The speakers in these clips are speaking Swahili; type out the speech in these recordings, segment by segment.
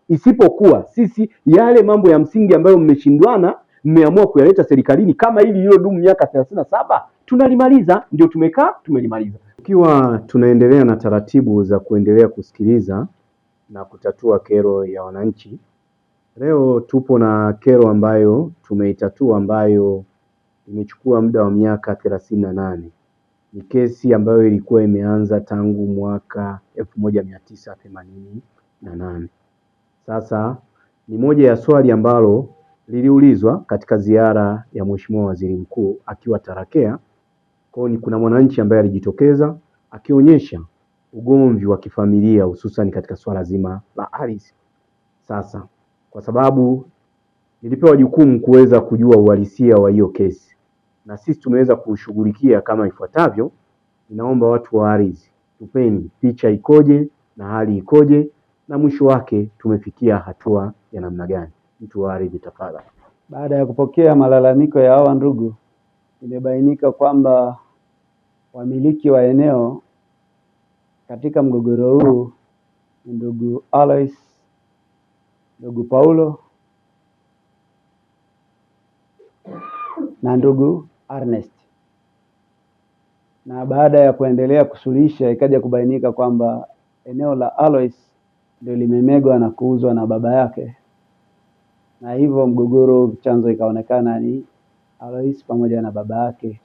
isipokuwa sisi yale mambo ya msingi ambayo mmeshindwana mmeamua kuyaleta serikalini kama hili lililodumu miaka 37 tunalimaliza, ndio tumekaa tumelimaliza. Tukiwa tunaendelea na taratibu za kuendelea kusikiliza na kutatua kero ya wananchi, leo tupo na kero ambayo tumeitatua ambayo imechukua muda wa miaka 38. Ni kesi ambayo ilikuwa imeanza tangu mwaka 1988. Sasa ni moja ya swali ambalo liliulizwa katika ziara ya Mheshimiwa Waziri Mkuu akiwa Tarakea. Kwa hiyo kuna mwananchi ambaye alijitokeza akionyesha ugomvi wa kifamilia hususan katika swala zima la ardhi. Sasa kwa sababu nilipewa jukumu kuweza kujua uhalisia wa hiyo kesi na sisi tumeweza kushughulikia kama ifuatavyo, ninaomba watu wa ardhi tupeni picha ikoje na hali ikoje na mwisho wake tumefikia hatua ya namna gani. Mtu wa ardhi tafadhali. Baada ya kupokea malalamiko ya hawa ndugu, imebainika kwamba wamiliki wa eneo katika mgogoro huu ni ndugu Alois, ndugu Paulo na ndugu Ernest. Na baada ya kuendelea kusuluhisha ikaja kubainika kwamba eneo la Alois ndio limemegwa na kuuzwa na baba yake, na hivyo mgogoro chanzo ikaonekana ni Alois pamoja na baba yake,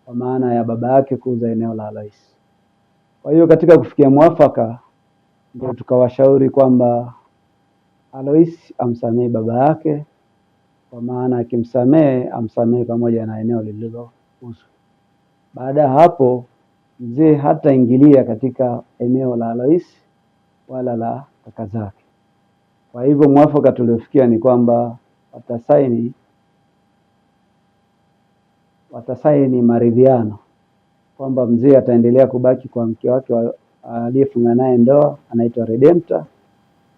kwa maana ya baba yake kuuza eneo la Alois. Kwa hiyo katika kufikia mwafaka ndio tukawashauri kwamba Alois amsamehe baba yake, kwa maana akimsamehe amsamehe pamoja na eneo lililouzwa. Baada ya hapo mzee hataingilia katika eneo la Alois wala la kaka zake. Kwa hivyo mwafaka tuliofikia ni kwamba watasaini maridhiano kwamba mzee ataendelea kubaki kwa mke wake aliyefunga naye ndoa, anaitwa Redempta,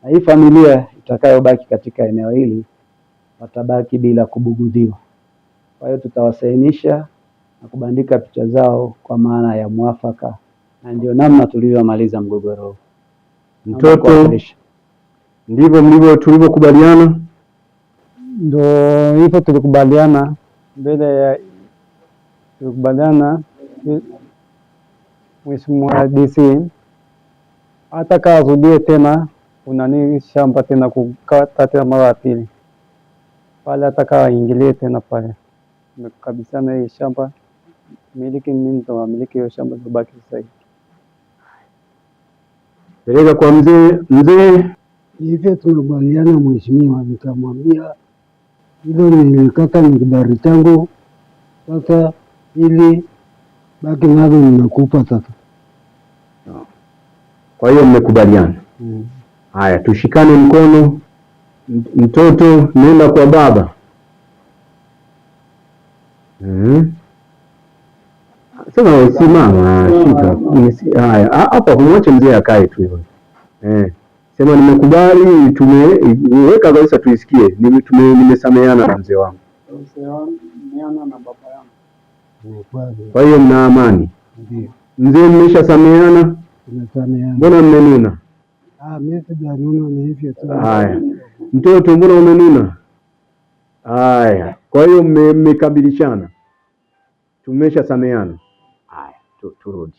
na hii familia itakayobaki katika eneo hili watabaki bila kubugudhiwa. Kwa hiyo tutawasainisha na kubandika picha zao kwa maana ya mwafaka, na ndio namna tulivyomaliza mgogoro huu. Mtoto, ndivyo tulivyokubaliana? Ndio hivyo tulikubaliana Mheshimiwa DC ataka arudie tena unani shamba tena kukata tena mara ya pili pale, ataka aingilie tena pale. Tumekabishana hii shamba miliki, mimi ndo miliki hiyo shamba kubaki sasa hivi. Peleka kwa mzee. Mzee, hivyo tumekubaliana mheshimiwa, nikamwambia hilo nilikata ni kibali changu sasa, ili baki navyo nimekupa sasa. Kwa hiyo mmekubaliana. Haya, tushikane mkono. Mtoto nenda kwa baba. Sasa simama, shika. Haya, hapa kumwache mzee akae tu hivyo. Sema nimekubali, tumeweka kabisa tuisikie. Nimesameheana na mzee wangu. Nimesameheana na baba yangu. Kwa hiyo mna amani? Ndio. Mzee mmeshasameheana? Tumesameheana. Mbona mmenuna? Mimi sijanuna, ni hivyo tu. Haya. Mtoto mbona umenuna? Haya. Kwa hiyo mmekabilishana. Tumeshasameheana. Haya, turudi.